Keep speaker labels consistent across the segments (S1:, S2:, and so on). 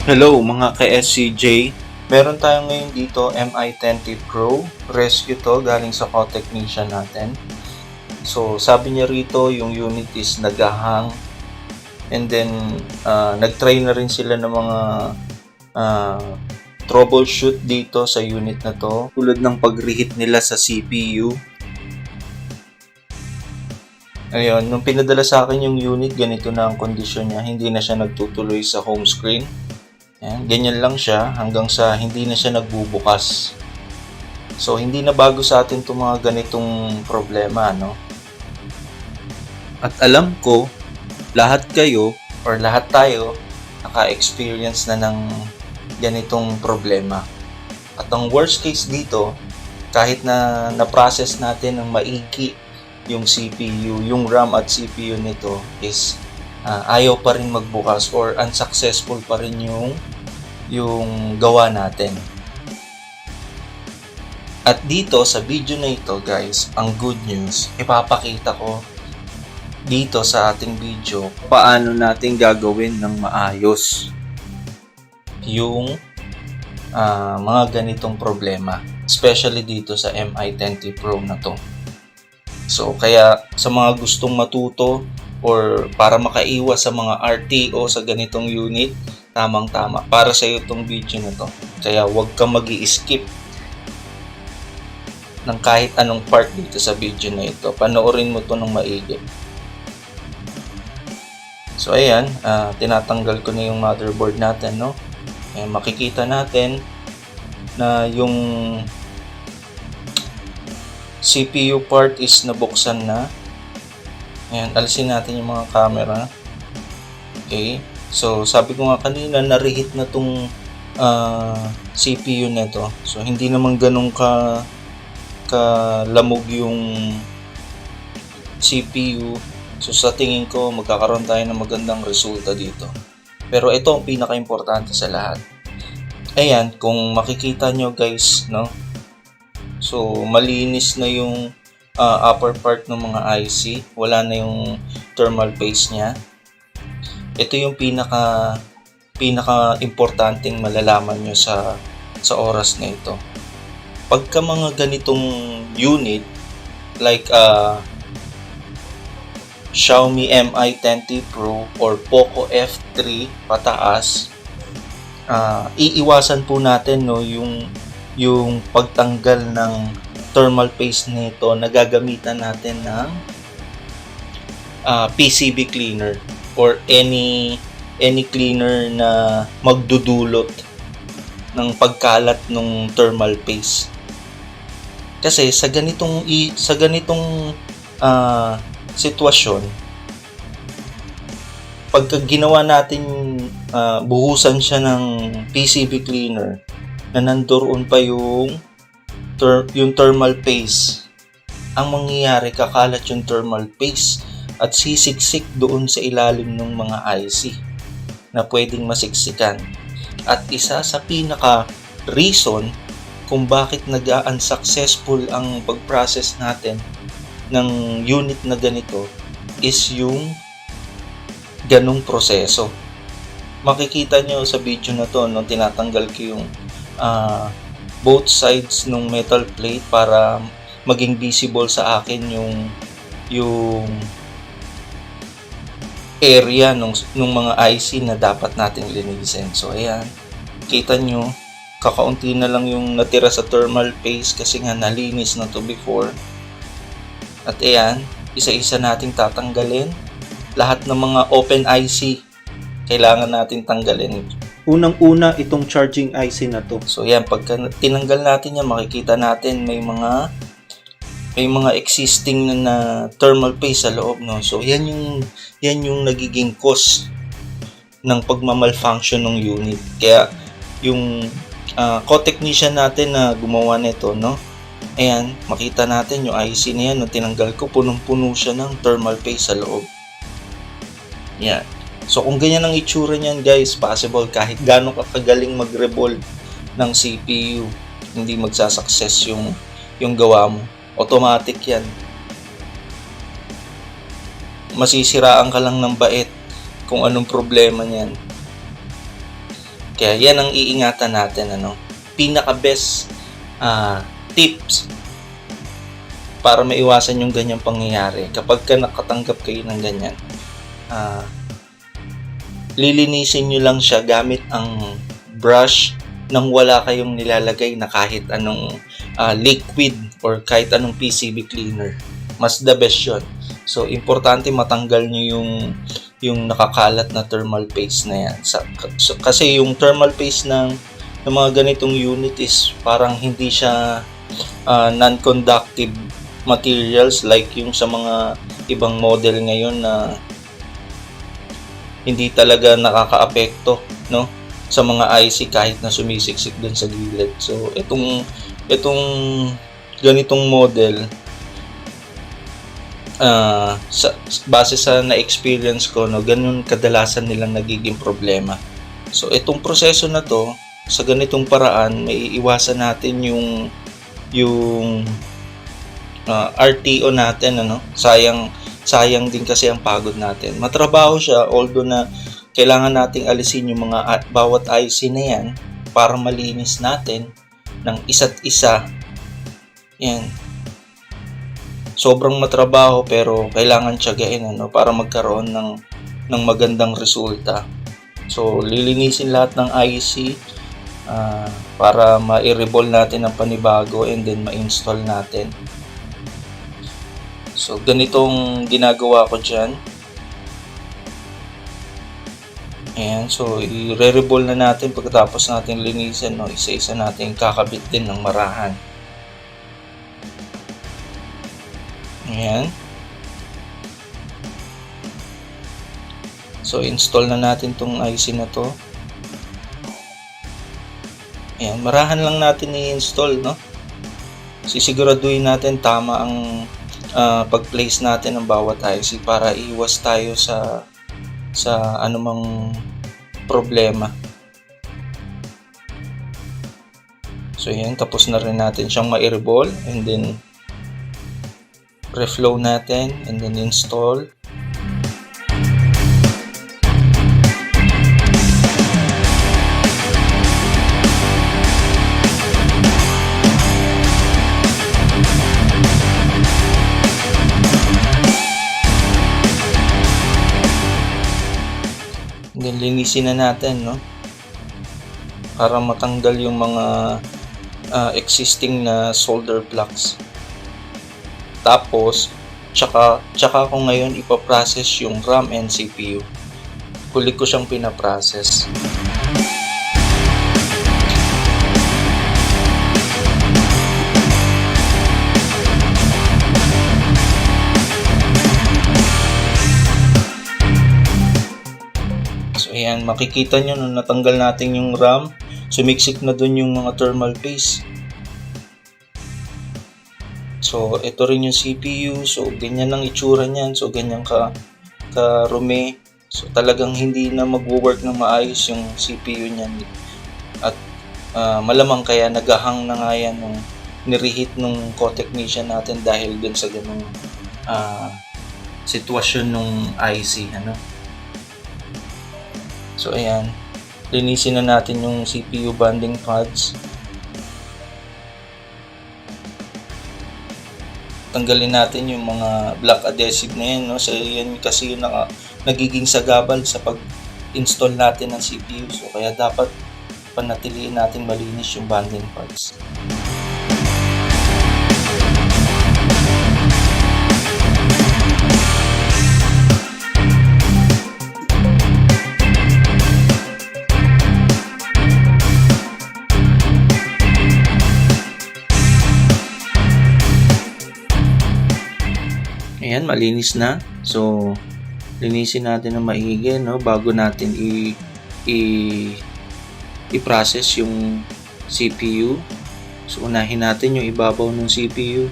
S1: Hello mga ka-SCJ, meron tayo ngayon dito MI10T Pro. Rescue to galing sa co-technician natin. So sabi niya rito yung unit is nagahang, and then nag-try na rin sila ng mga troubleshoot dito sa unit na to, tulad ng pag-reheat nila sa CPU. Ayun, nung pinadala sa akin yung unit, ganito na ang kondisyon niya, hindi na siya nagtutuloy sa home screen. Ayan, ganyan lang siya hanggang sa hindi na siya nagbubukas. So, hindi na bago sa atin itong mga ganitong problema, no? At alam ko, lahat kayo or lahat tayo naka-experience na ng ganitong problema. At ang worst case dito, kahit na na-process natin ng maigi yung CPU, yung RAM at CPU nito is ayaw pa rin magbukas or unsuccessful pa rin yung gawa natin. At dito sa video na ito guys, ang good news, ipapakita ko dito sa ating video paano natin gagawin ng maayos yung mga ganitong problema, especially dito sa MI10T Pro na to. So kaya sa mga gustong matuto or para makaiwas sa mga RTO sa ganitong unit, tamang-tama para sa iyo itong video na to. Kaya huwag kang mag-i-skip ng kahit anong part dito sa video na ito. Panoorin mo to ng maigi. So ayan, tinatanggal ko na yung motherboard natin, no? Ayan, makikita natin na yung CPU part is nabuksan na. Ayan, alisin natin yung mga camera. Okay. So, sabi ko nga kanina, na-reheat na tong CPU na to. So, hindi naman ganun kalamog yung CPU. So, sa tingin ko, magkakaroon tayo ng magandang resulta dito. Pero ito ang pinaka-importante sa lahat. Ayan, kung makikita nyo guys, no? So, malinis na yung upper part ng mga IC. Wala na yung thermal paste niya. Ito yung pinaka-importanting malalaman nyo sa oras na ito. Pagka mga ganitong unit, like Xiaomi Mi 10T Pro or Poco F3 pataas, iiwasan po natin, no, yung pagtanggal ng thermal paste nito na gagamitan natin ng PCB cleaner or any cleaner na magdudulot ng pagkalat ng thermal paste. Kasi sa ganitong sitwasyon, pagka ginawa natin buhusan siya ng PCB cleaner na nandoon pa yung thermal paste, ang mangyayari, kakalat yung thermal paste at sisiksik doon sa ilalim ng mga IC na pwedeng masiksikan. At isa sa pinaka reason kung bakit nag-unsuccessful ang pag-process natin ng unit na ganito is yung ganong proseso. Makikita nyo sa video na to, no, tinatanggal ko yung both sides ng metal plate para maging visible sa akin yung area nung mga IC na dapat nating linisin. So ayan, kita nyo, kakaunti na lang yung natira sa thermal paste kasi nga nalinis na to before. At ayan, isa-isa nating tatanggalin. Lahat ng mga open IC kailangan nating tanggalin. Unang-una itong charging IC na to. So yan, pagka tinanggal natin yan, makikita natin may mga existing na thermal paste sa loob, no. So yan yung nagiging cause ng pagmamalfunction ng unit. Kaya yung co-technician natin na gumawa nito, no. Ayan, makita natin yung IC na yan, no, tinanggal ko, punong-puno siya ng thermal paste sa loob. Yan. So kung ganyan ang itsura niyan guys, possible kahit gaano ka kagaling mag-revolve ng CPU, hindi magsasucess yung gawa mo. Automatic yan. Masisiraan ka lang ng bait kung anong problema niyan. Kaya yan ang iingatan natin, pinaka-best tips para maiwasan yung ganyang pangyayari. Kapag ka nakatanggap kayo ng ganyan, lilinisin nyo lang siya gamit ang brush nang wala kayong nilalagay na kahit anong liquid or kahit anong PCB cleaner. Mas the best yun. So, importante matanggal nyo yung nakakalat na thermal paste na yan. Kasi yung thermal paste ng mga ganitong unit is parang hindi siya non-conductive materials like yung sa mga ibang model ngayon na hindi talaga nakakaapekto, no, sa mga IC kahit na sumisiksik dun sa gilid. So itong ganitong model, base sa na-experience ko, no, ganun kadalasan nilang nagiging problema. So itong proseso na to, sa ganitong paraan, may iwasan natin yung RTO natin, sayang din kasi ang pagod natin. Matrabaho siya, although na kailangan nating alisin yung mga bawat IC na yan para malinis natin ng isa't isa. Yan. Sobrang matrabaho pero kailangan tiyagain, para magkaroon ng magandang resulta. So, lilinisin lahat ng IC para ma-revolve natin ang panibago and then ma-install natin. So, ganitong ginagawa ko dyan. Ayan, so i-revolve na natin pagkatapos natin linisin, isa-isa natin kakabit din ng marahan. Ayan. So, install na natin tong IC na to. Ayan, marahan lang natin i-install, Sisiguraduhin natin tama ang pag-place natin ng bawat IC para iwas tayo sa anumang problema. So yan, tapos na rin natin siyang ma-revolve and then reflow natin and then install. Then linisin na natin, para matanggal yung mga existing na solder plugs. Tapos tsaka ko ngayon ipaprocess yung RAM and CPU. Huli ko siyang pinaprocess. Ayan, makikita nyo nung natanggal natin yung RAM, sumiksik na dun yung mga thermal paste. So, ito rin yung CPU. So, ganyan ang itsura niyan. So, ganyan karumi. So, talagang hindi na magwo-work na maayos yung CPU niyan. At malamang kaya nagahang na nga yan nung nireheat nung co-technician natin dahil dun sa ganung sitwasyon nung IC, So, ayan. Linisin na natin yung CPU bonding pads. Tanggalin natin yung mga black adhesive na yan, So, yan kasi yung nagiging sagabal sa pag-install natin ng CPU. So, kaya dapat panatiliin natin malinis yung bonding pads. Ayan, malinis na. So, linisin natin ng maigi, bago natin i-process yung CPU. So, unahin natin yung ibabaw ng CPU.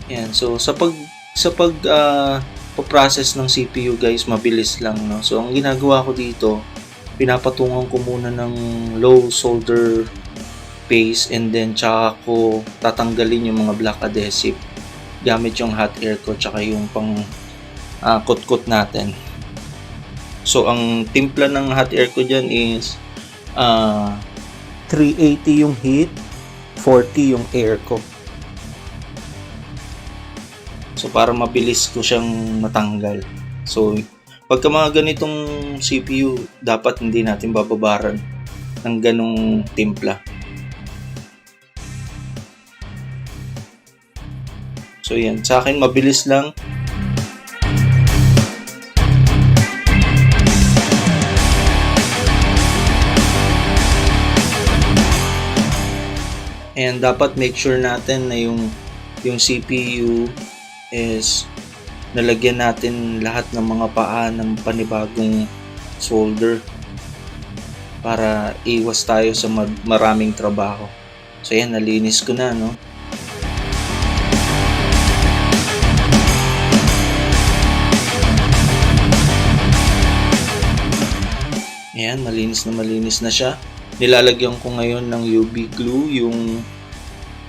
S1: Ayan, so sa pag-process ng CPU, guys, mabilis lang, So, ang ginagawa ko dito, pinapatungan ko muna ng low solder paste and then tsaka ko tatanggalin yung mga black adhesive gamit yung hot air ko tsaka yung pang kot-kot natin. So ang timpla ng hot air ko dyan is 380 yung heat, 40 yung air ko. So para mabilis ko siyang matanggal. So pagka mga ganitong CPU, dapat hindi natin bababaran ng ganong timpla. So yan, sa akin mabilis lang. And dapat make sure natin na yung CPU is nalagyan natin lahat ng mga paa ng panibagong solder para iwas tayo sa maraming trabaho. So yan, nalinis ko na, no? Ayan, malinis na siya. Nilalagyan ko ngayon ng UV glue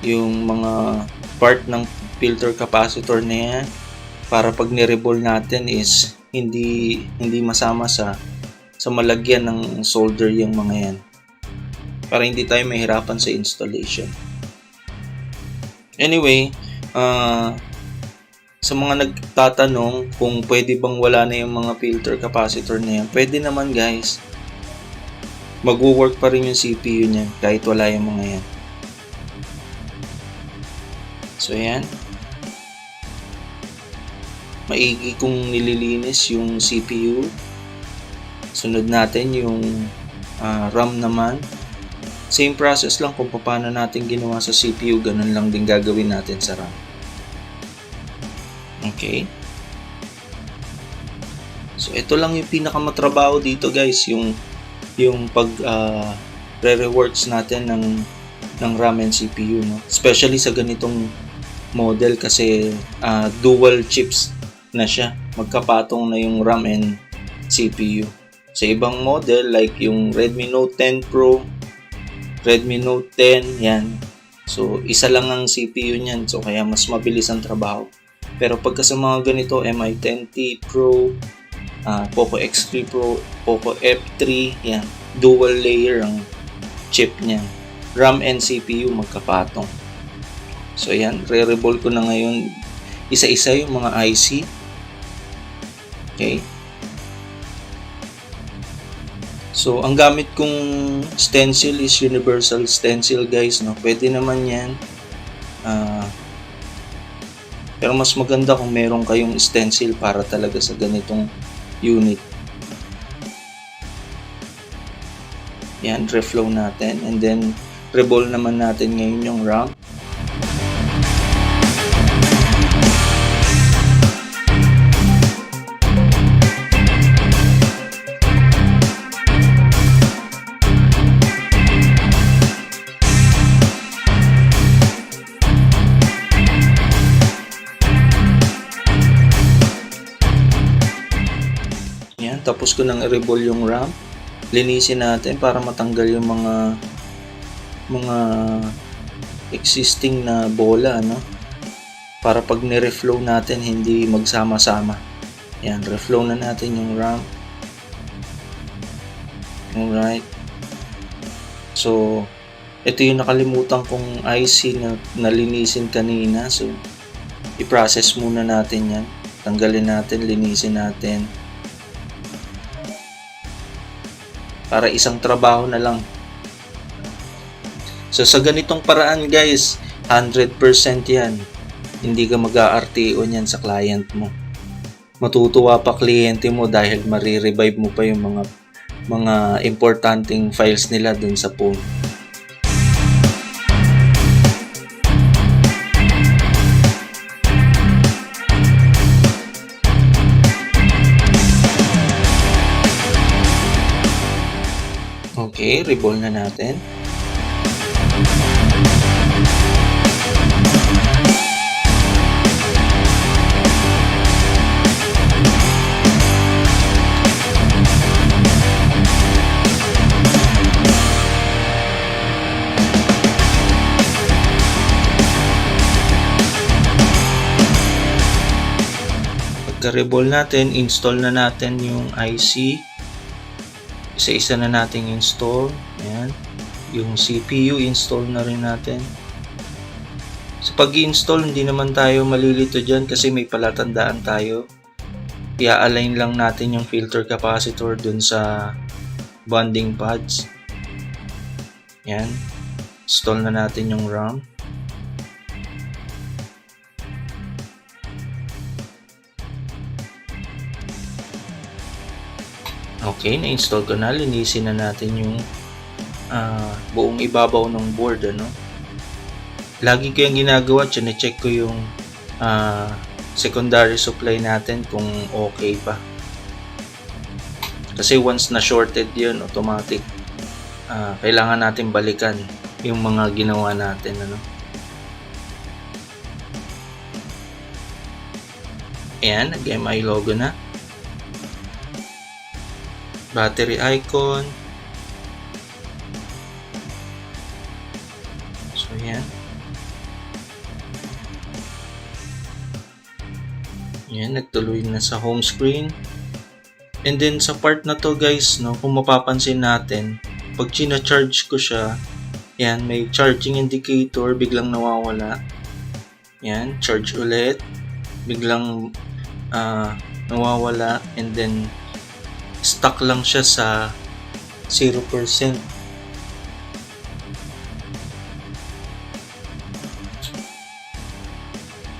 S1: yung mga part ng filter capacitor na yan para pag ni-reball natin is hindi masama sa malagyan ng solder yung mga yan, para hindi tayo mahirapan sa installation. Anyway, sa mga nagtatanong kung pwede bang wala na yung mga filter capacitor na yan, pwede naman guys. Mag-work pa rin yung CPU niyan kahit wala yung mga yan. So yan, maigi kong nililinis yung CPU. Sunod natin yung RAM naman. Same process lang kung paano natin ginawa sa CPU, ganun lang din gagawin natin sa RAM. Okay. So ito lang yung pinakamatrabaho dito guys, yung pag re-reworks natin ng RAM and CPU, no? Especially sa ganitong model kasi dual chips na siya, magkapatong na yung RAM and CPU. Sa ibang model like yung Redmi Note 10 Pro, Redmi Note 10, yan. So isa lang ang CPU niyan, so kaya mas mabilis ang trabaho. Pero pagka sa mga ganito, Mi 10T Pro, Poco X3 Pro, Poco F3, yan, dual layer ang chip niya. RAM and CPU magkapatong. So yan, re-reball ko na ngayon isa-isa yung mga IC. Okay. So ang gamit kong stencil is universal stencil guys, no? Pwede naman yan. Pero mas maganda kung meron kayong stencil para talaga sa ganitong unit. Yan, reflow natin and then reball naman natin ngayon yung RAM. Yan, tapos ko nang i-reball yung RAM. Linisin natin para matanggal yung mga existing na bola, no? Para pag ni-reflow natin hindi magsama-sama. Yan, reflow na natin yung RAM. Alright. So ito yung nakalimutan kong IC na nalinisin kanina. So i-process muna natin yan. Tanggalin natin, linisin natin. Para isang trabaho na lang. So sa ganitong paraan guys, 100% yan. Hindi ka mag-RTO niyan sa client mo. Matutuwa pa kliyente mo dahil marirevive mo pa yung mga importanteng files nila dun sa phone. Okay, reball na natin. Pagka-reball natin, install na natin yung IC. Isa-isa na nating install. Ayan. Yung CPU install na rin natin. Sa pag-i-install, hindi naman tayo malilito dyan kasi may palatandaan tayo. I-align lang natin yung filter capacitor dun sa bonding pads. Yan. Install na natin yung RAM. Okay, na-install ko na. Linisin na natin yung buong ibabaw ng board. Lagi ko yung ginagawa, chine-check ko yung secondary supply natin kung okay pa. Kasi once na shorted yun, automatic kailangan natin balikan yung mga ginawa natin. Ayan, nag-MI logo na. Battery icon. So, ayan. Ayan, nagtuloy na sa home screen. And then, sa part na to guys, kung mapapansin natin, pag china-charge ko siya, ayan, may charging indicator, biglang nawawala. Ayan, charge ulit. Biglang nawawala. And then, stuck lang siya sa 0%.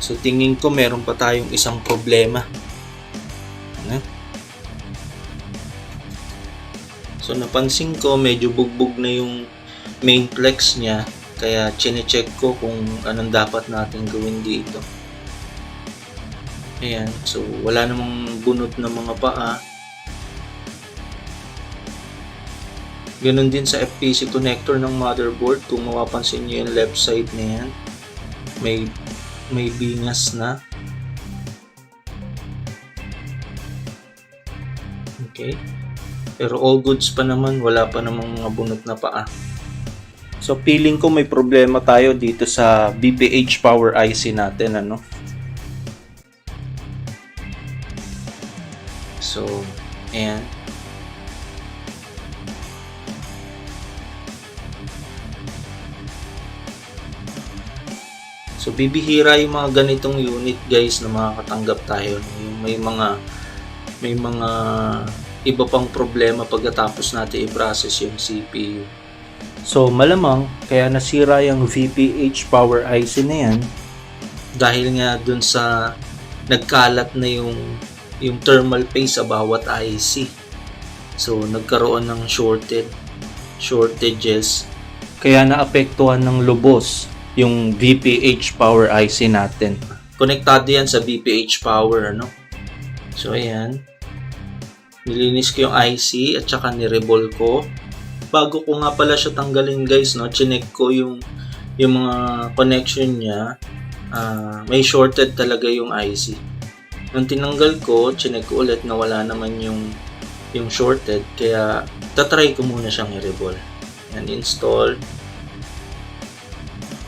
S1: So, tingin ko meron pa tayong isang problema. So, napansin ko medyo bugbog na yung main flex niya. Kaya, chine-check ko kung anong dapat natin gawin dito. Ayan. So, wala namang bunot na mga paa. Ganun din sa FPC connector ng motherboard. Kung mapapansin nyo yung left side na yan, may bingas na. Okay. Pero all goods pa naman, wala pa namang mga bunot na paa. So, feeling ko may problema tayo dito sa BPH power IC natin, So, ayan. So, bibihira yung mga ganitong unit guys na makakatanggap tayo. May mga iba pang problema pagkatapos natin i-process yung CPU. So, malamang kaya nasira yung VPH power IC na yan dahil nga dun sa nagkalat na yung thermal paste sa bawat IC. So, nagkaroon ng shortages. Kaya naapektuhan ng lubos yung VPH power IC natin. Konektado yan sa VPH power, So, ayan. Nilinis ko yung IC at saka ni-rebol ko. Bago ko nga pala siya tanggalin guys, chinek ko yung mga connection niya. May shorted talaga yung IC. Nung tinanggal ko, chinek ko ulit na wala naman yung shorted. Kaya tatry ko muna siyang i-rebol. Yan, install.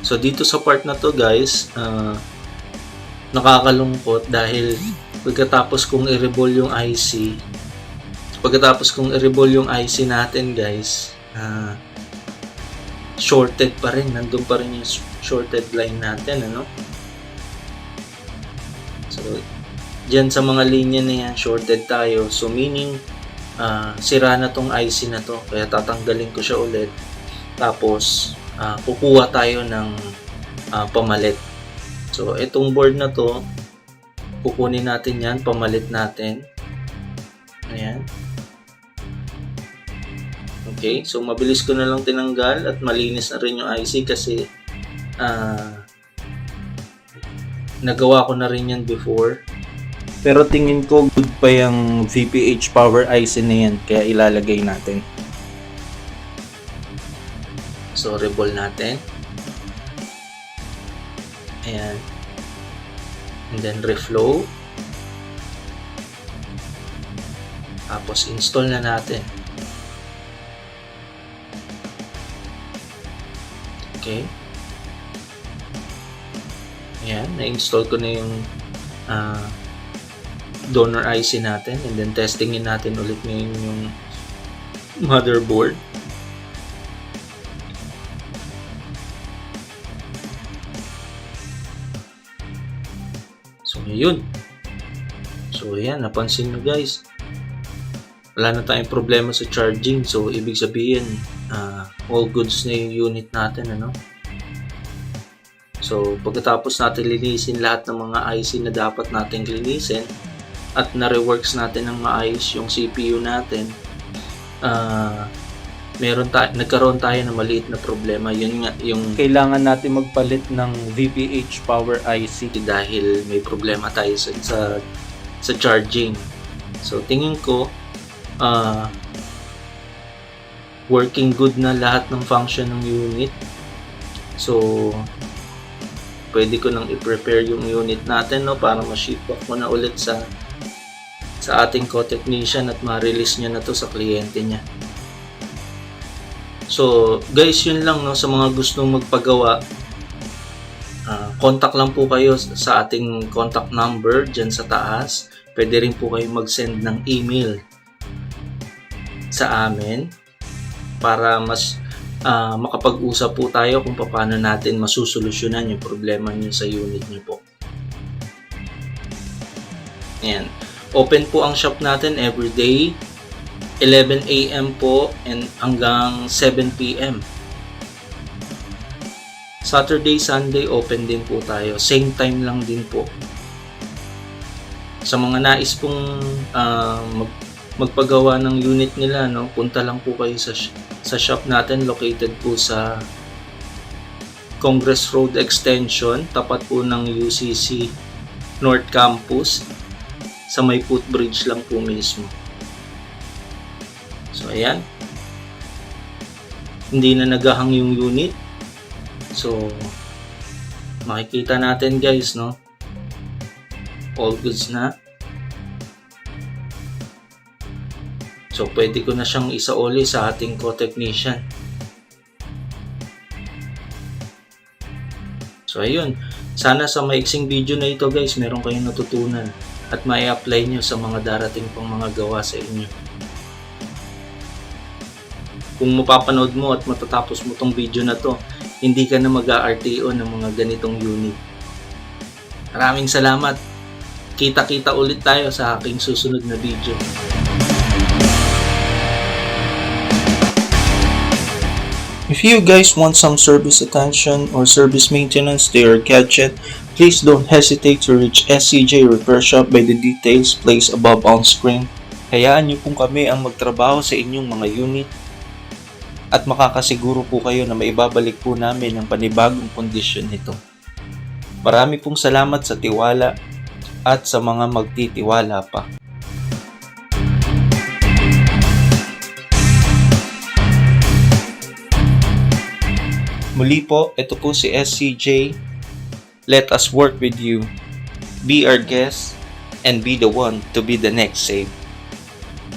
S1: So dito sa part na to guys, nakakalungkot dahil pagkatapos kong i-rebol yung IC, natin guys, shorted pa rin. Nandun pa rin yung shorted line natin, So, dyan sa mga linya na yan, shorted tayo. So, meaning, sira na tong IC na to. Kaya tatanggalin ko siya ulit. Tapos, kukuha tayo ng pamalit. So, itong board na to, kukunin natin yan, pamalit natin. Ayan. Okay, so mabilis ko na lang tinanggal at malinis na rin yung IC kasi nagawa ko na rin yan before. Pero tingin ko good pa yung VPH power IC na yan, kaya ilalagay natin. So, rebol natin. Ayan. And then reflow. Tapos install na natin. Okay. Ayan, na-install ko na yung donor IC natin, and then testingin natin ulit ngayon yung motherboard. So, yun. So, ayan. Napansin nyo guys. Wala na tayong problema sa charging. So, ibig sabihin, all goods na yung unit natin, ano? So, pagkatapos natin linisin lahat ng mga IC na dapat natin linisin at na-reworks natin ng maayos yung CPU natin, nagkaroon tayo ng maliit na problema. Yun nga, yung kailangan natin magpalit ng VPH power IC dahil may problema tayo sa charging. So, tingin ko, working good na lahat ng function ng unit. So, pwede ko nang i-prepare yung unit natin, no, para ma-ship off ko na ulit sa ating co-technician at ma-release niya na to sa kliyente niya. So, guys, yun lang, no, sa mga gustong magpagawa, contact lang po kayo sa ating contact number dyan sa taas. Pwede rin po kayo mag-send ng email sa amin para mas makapag-usap po tayo kung paano natin masusolusyonan yung problema niyo sa unit niyo po. Ayan. Open po ang shop natin everyday 11 AM po and hanggang 7 PM. Saturday, Sunday open din po tayo. Same time lang din po. Sa mga nais pong magpagawa ng unit nila, no, punta lang po kayo sa shop natin, located po sa Congress Road Extension, tapat po ng UCC North Campus, sa may footbridge lang po mismo. So ayan, hindi na nagahang yung unit. So makikita natin guys, no, all goods na. So, pwede ko na siyang isauli sa ating co-technician. So, ayun. Sana sa maiksing video na ito guys, meron kayong natutunan at mai-apply nyo sa mga darating pang mga gawa sa inyo. Kung mapapanood mo at matatapos mo tong video na to, hindi ka na mag-RTO ng mga ganitong unit. Maraming salamat. Kita-kita ulit tayo sa aking susunod na video. If you guys want some service attention or service maintenance to your gadget, please don't hesitate to reach SCJ Repair Shop by the details placed above on screen. Hayaan niyo pong kami ang magtrabaho sa inyong mga unit at makakasiguro po kayo na maibabalik po namin ang panibagong kondisyon nito. Marami pong salamat sa tiwala at sa mga magtitiwala pa. Muli po, ito po si SCJ. Let us work with you. Be our guest and be the one to be the next save.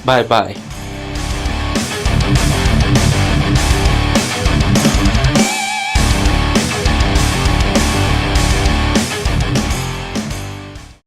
S1: Bye-bye.